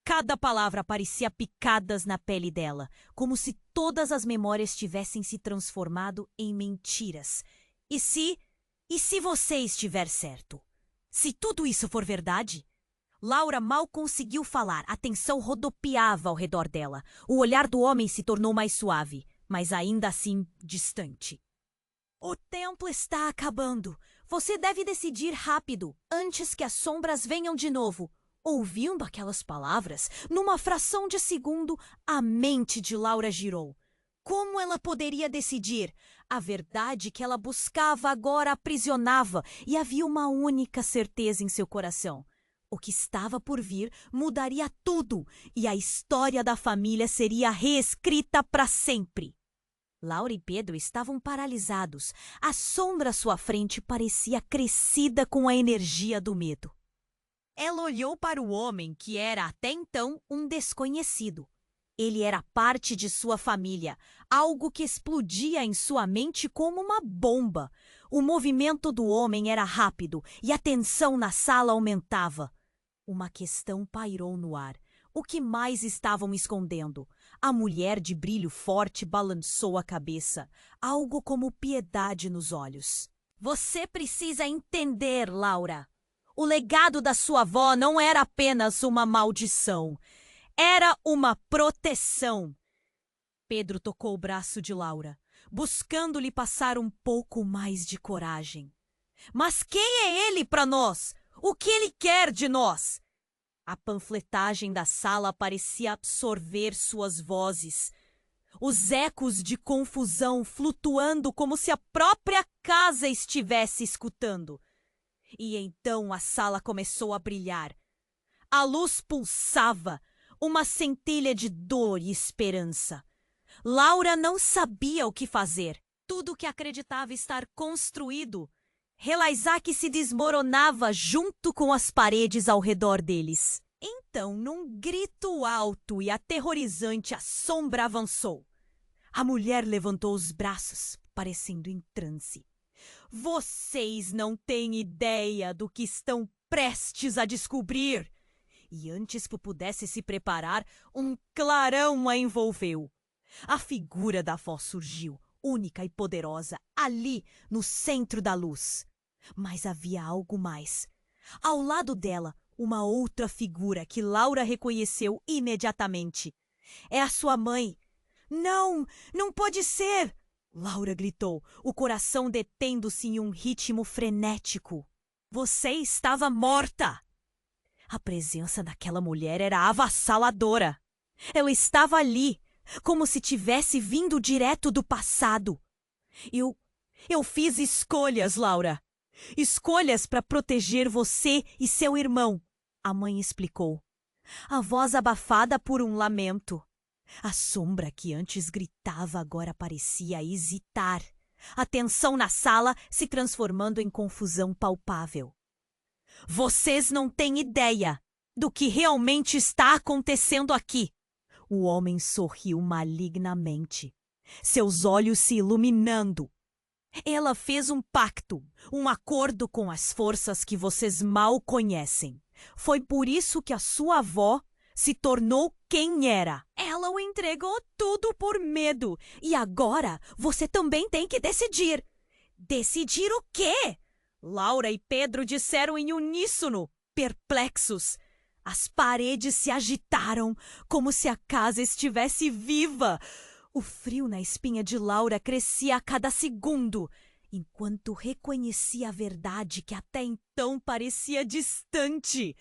Cada palavra parecia picadas na pele dela, como se todas as memórias tivessem se transformado em mentiras. E se você estiver certo? Se tudo isso for verdade? Laura mal conseguiu falar, a tensão rodopiava ao redor dela. O olhar do homem se tornou mais suave, mas ainda assim distante. O tempo está acabando. Você deve decidir rápido, antes que as sombras venham de novo. Ouvindo aquelas palavras, numa fração de segundo, a mente de Laura girou. Como ela poderia decidir? A verdade que ela buscava agora a aprisionava, e havia uma única certeza em seu coração. O que estava por vir mudaria tudo, e a história da família seria reescrita para sempre. Laura e Pedro estavam paralisados. A sombra à sua frente parecia crescida com a energia do medo. Ela olhou para o homem que era até então um desconhecido. Ele era parte de sua família, algo que explodia em sua mente como uma bomba. O movimento do homem era rápido e a tensão na sala aumentava. Uma questão pairou no ar. O que mais estavam escondendo? A mulher de brilho forte balançou a cabeça, algo como piedade nos olhos. Você precisa entender, Laura. O legado da sua avó não era apenas uma maldição. Era uma proteção. Pedro tocou o braço de Laura, buscando-lhe passar um pouco mais de coragem. Mas quem é ele para nós? O que ele quer de nós? A panfletagem da sala parecia absorver suas vozes. Os ecos de confusão flutuando como se a própria casa estivesse escutando. E então a sala começou a brilhar. A luz pulsava, uma centelha de dor e esperança. Laura não sabia o que fazer. Tudo o que acreditava estar construído Relaisaque se desmoronava junto com as paredes ao redor deles. Então, num grito alto e aterrorizante, a sombra avançou. A mulher levantou os braços, parecendo em transe. Vocês não têm ideia do que estão prestes a descobrir. E antes que pudesse se preparar, um clarão a envolveu. A figura da avó surgiu, única e poderosa, ali no centro da luz. Mas havia algo mais. Ao lado dela, uma outra figura que Laura reconheceu imediatamente. É a sua mãe. Não, não pode ser! Laura gritou, o coração detendo-se em um ritmo frenético. Você estava morta! A presença daquela mulher era avassaladora. Ela estava ali, como se tivesse vindo direto do passado. Eu fiz escolhas, Laura. Escolhas para proteger você e seu irmão, a mãe explicou. A voz abafada por um lamento. A sombra que antes gritava agora parecia hesitar. A tensão na sala se transformando em confusão palpável. Vocês não têm ideia do que realmente está acontecendo aqui. O homem sorriu malignamente, seus olhos se iluminando. Ela fez um pacto, um acordo com as forças que vocês mal conhecem. Foi por isso que a sua avó se tornou quem era. Ela o entregou tudo por medo. E agora você também tem que decidir. Decidir o quê? Laura e Pedro disseram em uníssono, perplexos. As paredes se agitaram, como se a casa estivesse viva. O frio na espinha de Laura crescia a cada segundo, enquanto reconhecia a verdade que até então parecia distante.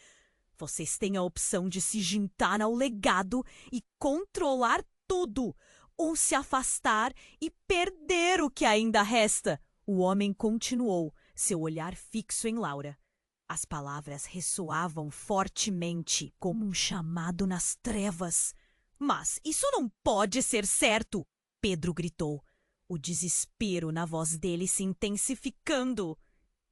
Vocês têm a opção de se juntar ao legado e controlar tudo, ou se afastar e perder o que ainda resta. O homem continuou, seu olhar fixo em Laura. As palavras ressoavam fortemente, como um chamado nas trevas. Mas isso não pode ser certo! Pedro gritou, o desespero na voz dele se intensificando.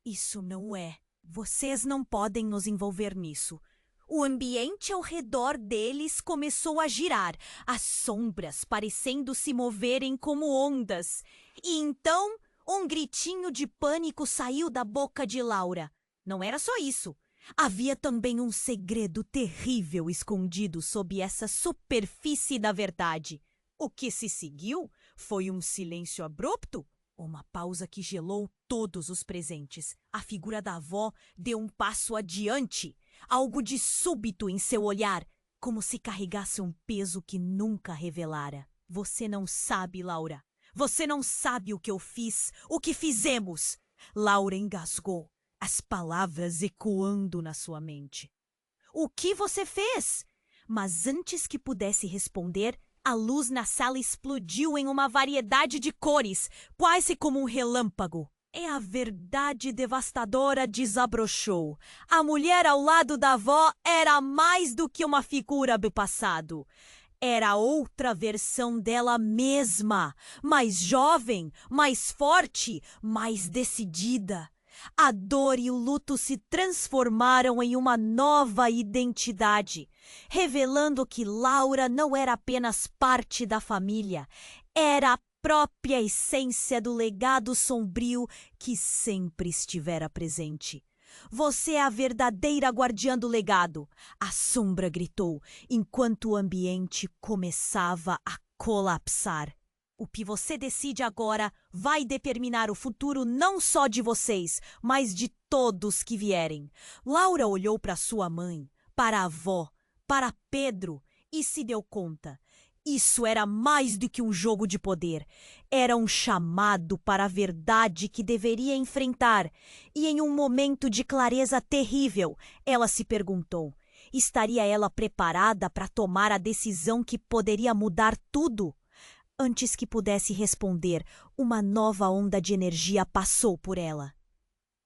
Isso não é. Vocês não podem nos envolver nisso. O ambiente ao redor deles começou a girar, as sombras parecendo se moverem como ondas. E então, um gritinho de pânico saiu da boca de Laura. Não era só isso. Havia também um segredo terrível escondido sob essa superfície da verdade. O que se seguiu foi um silêncio abrupto, uma pausa que gelou todos os presentes. A figura da avó deu um passo adiante, algo de súbito em seu olhar, como se carregasse um peso que nunca revelara. Você não sabe, Laura. Você não sabe o que eu fiz, o que fizemos. Laura engasgou, as palavras ecoando na sua mente. O que você fez? Mas antes que pudesse responder, a luz na sala explodiu em uma variedade de cores, quase como um relâmpago. E a verdade devastadora desabrochou. A mulher ao lado da avó era mais do que uma figura do passado. Era outra versão dela mesma, mais jovem, mais forte, mais decidida. A dor e o luto se transformaram em uma nova identidade, revelando que Laura não era apenas parte da família, era a própria essência do legado sombrio que sempre estivera presente. Você é a verdadeira guardiã do legado, a sombra gritou, enquanto o ambiente começava a colapsar. O que você decide agora vai determinar o futuro não só de vocês, mas de todos que vierem. Laura olhou para sua mãe, para a avó, para Pedro e se deu conta. Isso era mais do que um jogo de poder. Era um chamado para a verdade que deveria enfrentar. E em um momento de clareza terrível, ela se perguntou: estaria ela preparada para tomar a decisão que poderia mudar tudo? Antes que pudesse responder, uma nova onda de energia passou por ela.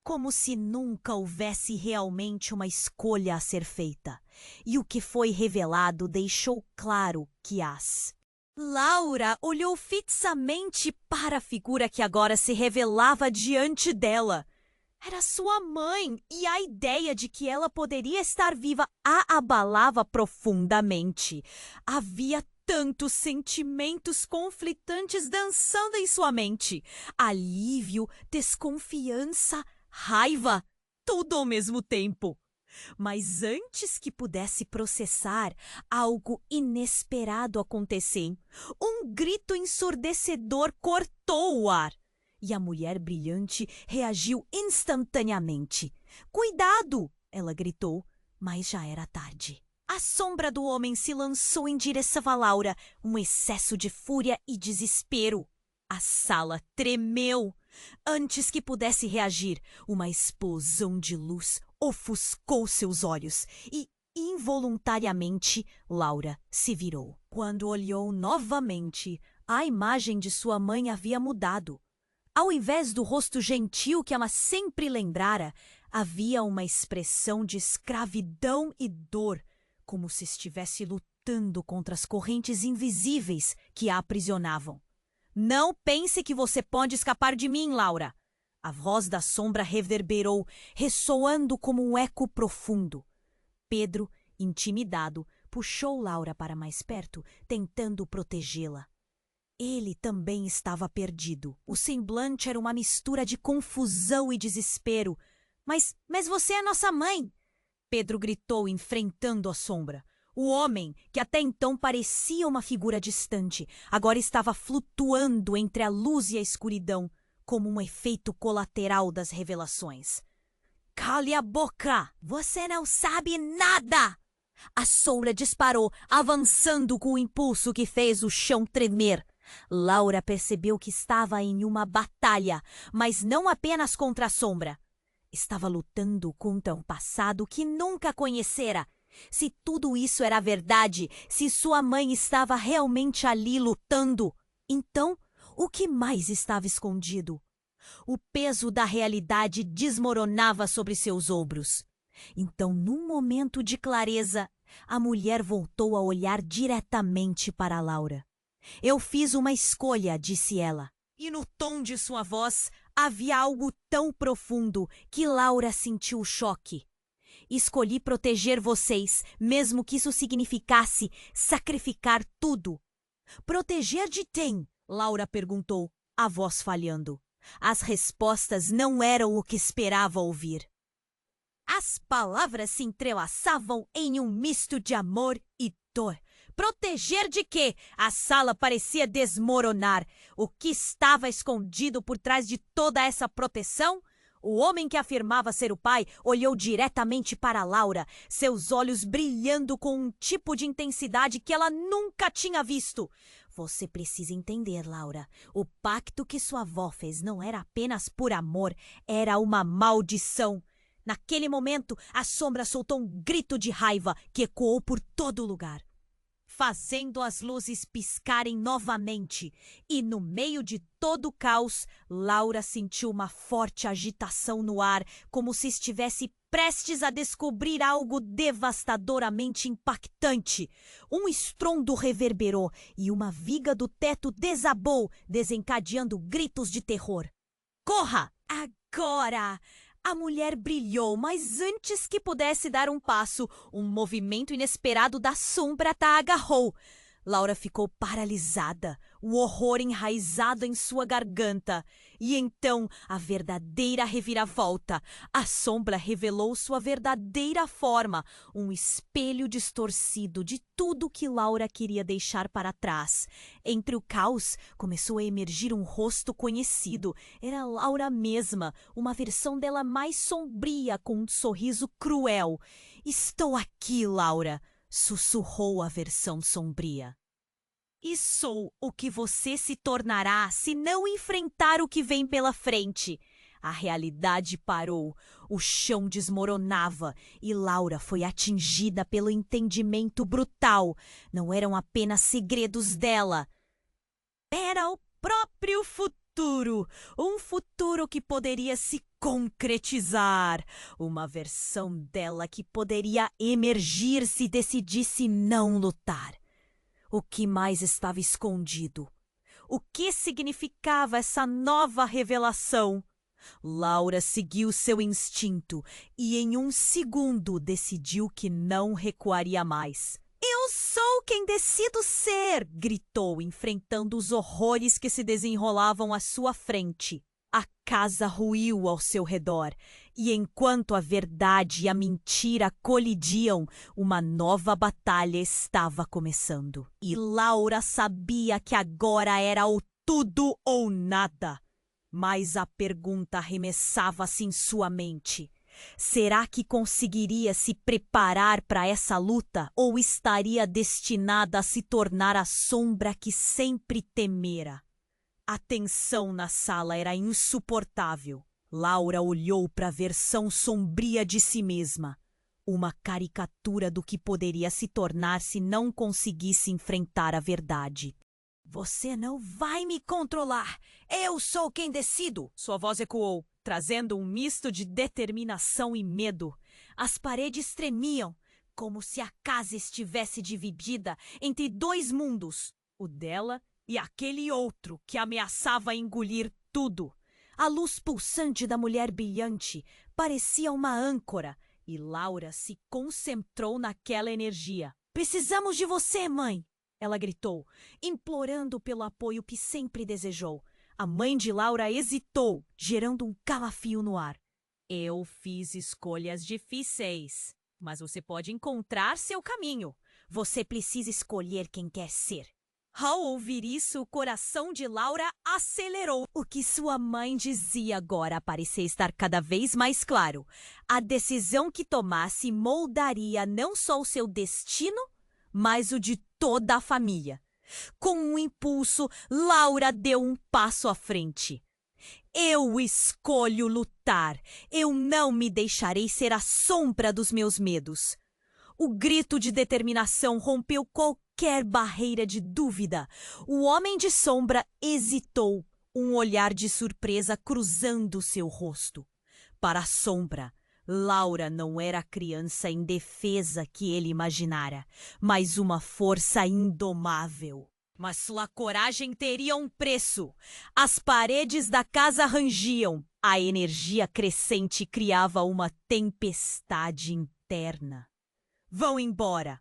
Como se nunca houvesse realmente uma escolha a ser feita. E o que foi revelado deixou claro que as. Laura olhou fixamente para a figura que agora se revelava diante dela. Era sua mãe, e a ideia de que ela poderia estar viva a abalava profundamente. Havia tantos sentimentos conflitantes dançando em sua mente: alívio, desconfiança, raiva, tudo ao mesmo tempo. Mas antes que pudesse processar, algo inesperado aconteceu. Um grito ensurdecedor cortou o ar. E a mulher brilhante reagiu instantaneamente. "Cuidado!" ela gritou, mas já era tarde. A sombra do homem se lançou em direção a Laura, um excesso de fúria e desespero. A sala tremeu. Antes que pudesse reagir, uma explosão de luz ofuscou seus olhos e, involuntariamente, Laura se virou. Quando olhou novamente, a imagem de sua mãe havia mudado. Ao invés do rosto gentil que ela sempre lembrara, havia uma expressão de escravidão e dor, como se estivesse lutando contra as correntes invisíveis que a aprisionavam. "Não pense que você pode escapar de mim, Laura!" A voz da sombra reverberou, ressoando como um eco profundo. Pedro, intimidado, puxou Laura para mais perto, tentando protegê-la. Ele também estava perdido. O semblante era uma mistura de confusão e desespero. Mas você é nossa mãe!" Pedro gritou, enfrentando a sombra. O homem, que até então parecia uma figura distante, agora estava flutuando entre a luz e a escuridão, como um efeito colateral das revelações. "Cale a boca! Você não sabe nada!" A sombra disparou, avançando com o impulso que fez o chão tremer. Laura percebeu que estava em uma batalha, mas não apenas contra a sombra. Estava lutando contra um passado que nunca conhecera. Se tudo isso era verdade, se sua mãe estava realmente ali lutando, então o que mais estava escondido? O peso da realidade desmoronava sobre seus ombros. Então, num momento de clareza, a mulher voltou a olhar diretamente para Laura. "Eu fiz uma escolha", disse ela. E no tom de sua voz havia algo tão profundo que Laura sentiu o choque. "Escolhi proteger vocês, mesmo que isso significasse sacrificar tudo." "Proteger de quem?" Laura perguntou, a voz falhando. As respostas não eram o que esperava ouvir. As palavras se entrelaçavam em um misto de amor e dor. Proteger de quê? A sala parecia desmoronar. O que estava escondido por trás de toda essa proteção? O homem que afirmava ser o pai olhou diretamente para Laura, seus olhos brilhando com um tipo de intensidade que ela nunca tinha visto. "Você precisa entender, Laura. O pacto que sua avó fez não era apenas por amor, era uma maldição." Naquele momento, a sombra soltou um grito de raiva que ecoou por todo o lugar, fazendo as luzes piscarem novamente. E no meio de todo o caos, Laura sentiu uma forte agitação no ar, como se estivesse prestes a descobrir algo devastadoramente impactante. Um estrondo reverberou e uma viga do teto desabou, desencadeando gritos de terror. "Corra! Agora!" A mulher brilhou, mas antes que pudesse dar um passo, um movimento inesperado da sombra a agarrou. Laura ficou paralisada, o horror enraizado em sua garganta. E então, a verdadeira reviravolta. A sombra revelou sua verdadeira forma, um espelho distorcido de tudo que Laura queria deixar para trás. Entre o caos, começou a emergir um rosto conhecido. Era Laura mesma, uma versão dela mais sombria, com um sorriso cruel. "Estou aqui, Laura", sussurrou a versão sombria. "E sou o que você se tornará se não enfrentar o que vem pela frente." A realidade parou, o chão desmoronava e Laura foi atingida pelo entendimento brutal. Não eram apenas segredos dela. Era o próprio futuro, um futuro que poderia se concretizar, uma versão dela que poderia emergir se decidisse não lutar. O que mais estava escondido? O que significava essa nova revelação? Laura seguiu seu instinto e em um segundo decidiu que não recuaria mais. Eu sou quem decido ser! Gritou, enfrentando os horrores que se desenrolavam à sua frente. A casa ruiu ao seu redor, e enquanto a verdade e a mentira colidiam, uma nova batalha estava começando. E Laura sabia que agora era o tudo ou nada. Mas a pergunta arremessava-se em sua mente. Será que conseguiria se preparar para essa luta ou estaria destinada a se tornar a sombra que sempre temera? A tensão na sala era insuportável. Laura olhou para a versão sombria de si mesma, uma caricatura do que poderia se tornar se não conseguisse enfrentar a verdade. Você não vai me controlar! Eu sou quem decido! Sua voz ecoou, trazendo um misto de determinação e medo. As paredes tremiam, como se a casa estivesse dividida entre dois mundos, o dela e aquele outro que ameaçava engolir tudo. A luz pulsante da mulher brilhante parecia uma âncora, e Laura se concentrou naquela energia. Precisamos de você, mãe! Ela gritou, implorando pelo apoio que sempre desejou. A mãe de Laura hesitou, gerando um calafrio no ar. Eu fiz escolhas difíceis, mas você pode encontrar seu caminho. Você precisa escolher quem quer ser. Ao ouvir isso, o coração de Laura acelerou. O que sua mãe dizia agora parecia estar cada vez mais claro. A decisão que tomasse moldaria não só o seu destino, mas o de toda a família. Com um impulso, Laura deu um passo à frente. Eu escolho lutar. Eu não me deixarei ser a sombra dos meus medos. O grito de determinação rompeu qualquer barreira de dúvida. O homem de sombra hesitou, um olhar de surpresa cruzando seu rosto. Para a sombra, Laura não era a criança indefesa que ele imaginara, mas uma força indomável. Mas sua coragem teria um preço. As paredes da casa rangiam. A energia crescente criava uma tempestade interna. Vão embora.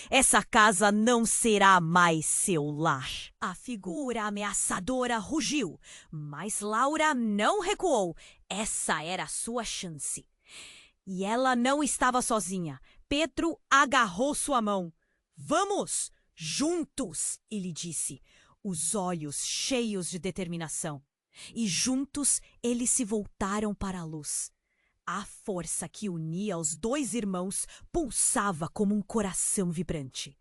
Essa casa não será mais seu lar. A figura ameaçadora rugiu, mas Laura não recuou. Essa era a sua chance. E ela não estava sozinha. Pedro agarrou sua mão. Vamos! Juntos! Ele disse, os olhos cheios de determinação. E juntos eles se voltaram para a luz. A força que unia os dois irmãos pulsava como um coração vibrante.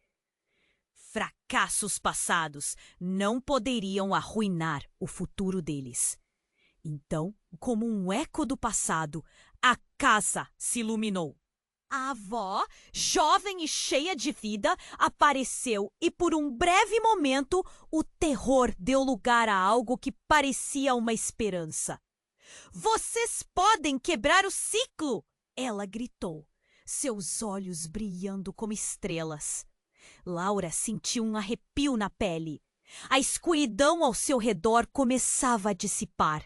Fracassos passados não poderiam arruinar o futuro deles. Então, como um eco do passado, a casa se iluminou. A avó, jovem e cheia de vida, apareceu e por um breve momento o terror deu lugar a algo que parecia uma esperança. Vocês podem quebrar o ciclo! Ela gritou, seus olhos brilhando como estrelas. Laura sentiu um arrepio na pele. A escuridão ao seu redor começava a dissipar.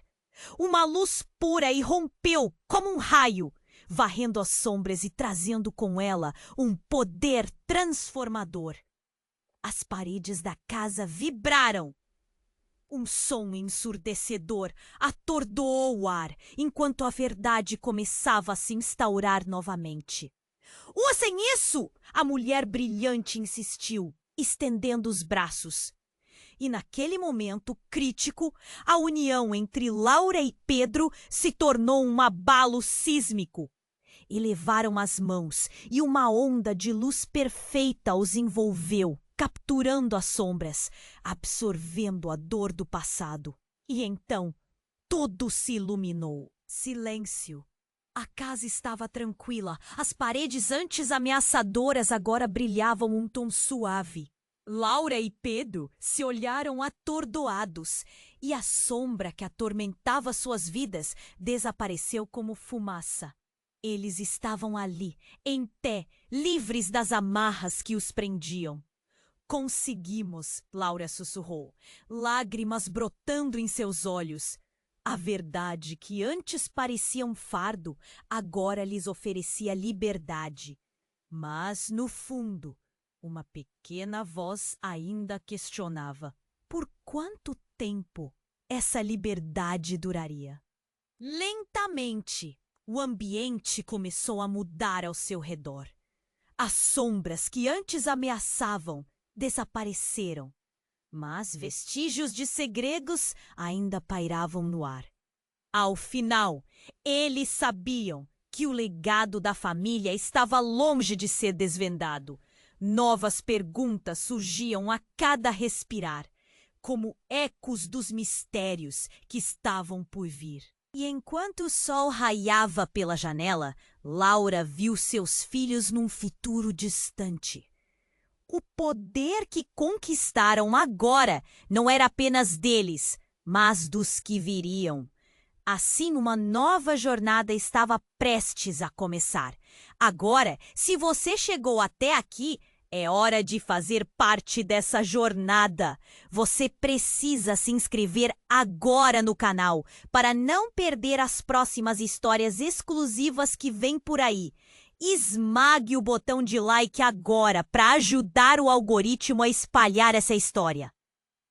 Uma luz pura irrompeu como um raio, varrendo as sombras e trazendo com ela um poder transformador. As paredes da casa vibraram. Um som ensurdecedor atordoou o ar, enquanto a verdade começava a se instaurar novamente. Usem isso! A mulher brilhante insistiu, estendendo os braços. E naquele momento crítico, a união entre Laura e Pedro se tornou um abalo sísmico. Elevaram as mãos e uma onda de luz perfeita os envolveu, capturando as sombras, absorvendo a dor do passado. E então, tudo se iluminou. Silêncio. A casa estava tranquila. As paredes antes ameaçadoras agora brilhavam um tom suave. Laura e Pedro se olharam atordoados, e a sombra que atormentava suas vidas desapareceu como fumaça. Eles estavam ali, em pé, livres das amarras que os prendiam. Conseguimos, Laura sussurrou, lágrimas brotando em seus olhos. A verdade que antes parecia um fardo, agora lhes oferecia liberdade. Mas, no fundo, uma pequena voz ainda questionava: por quanto tempo essa liberdade duraria? Lentamente, o ambiente começou a mudar ao seu redor. As sombras que antes ameaçavam desapareceram, mas vestígios de segredos ainda pairavam no ar. Ao final, eles sabiam que o legado da família estava longe de ser desvendado. Novas perguntas surgiam a cada respirar, como ecos dos mistérios que estavam por vir. E enquanto o sol raiava pela janela, Laura viu seus filhos num futuro distante. O poder que conquistaram agora não era apenas deles, mas dos que viriam. Assim, uma nova jornada estava prestes a começar. Agora, se você chegou até aqui, é hora de fazer parte dessa jornada. Você precisa se inscrever agora no canal para não perder as próximas histórias exclusivas que vêm por aí. Esmague o botão de like agora para ajudar o algoritmo a espalhar essa história.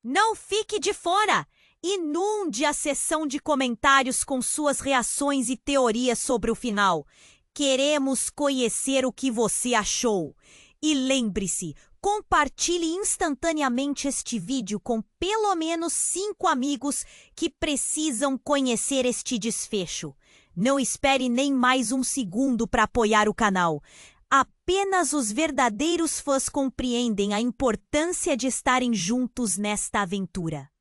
Não fique de fora! Inunde a seção de comentários com suas reações e teorias sobre o final. Queremos conhecer o que você achou. E lembre-se, compartilhe instantaneamente este vídeo com pelo menos 5 amigos que precisam conhecer este desfecho. Não espere nem mais um segundo para apoiar o canal. Apenas os verdadeiros fãs compreendem a importância de estarem juntos nesta aventura.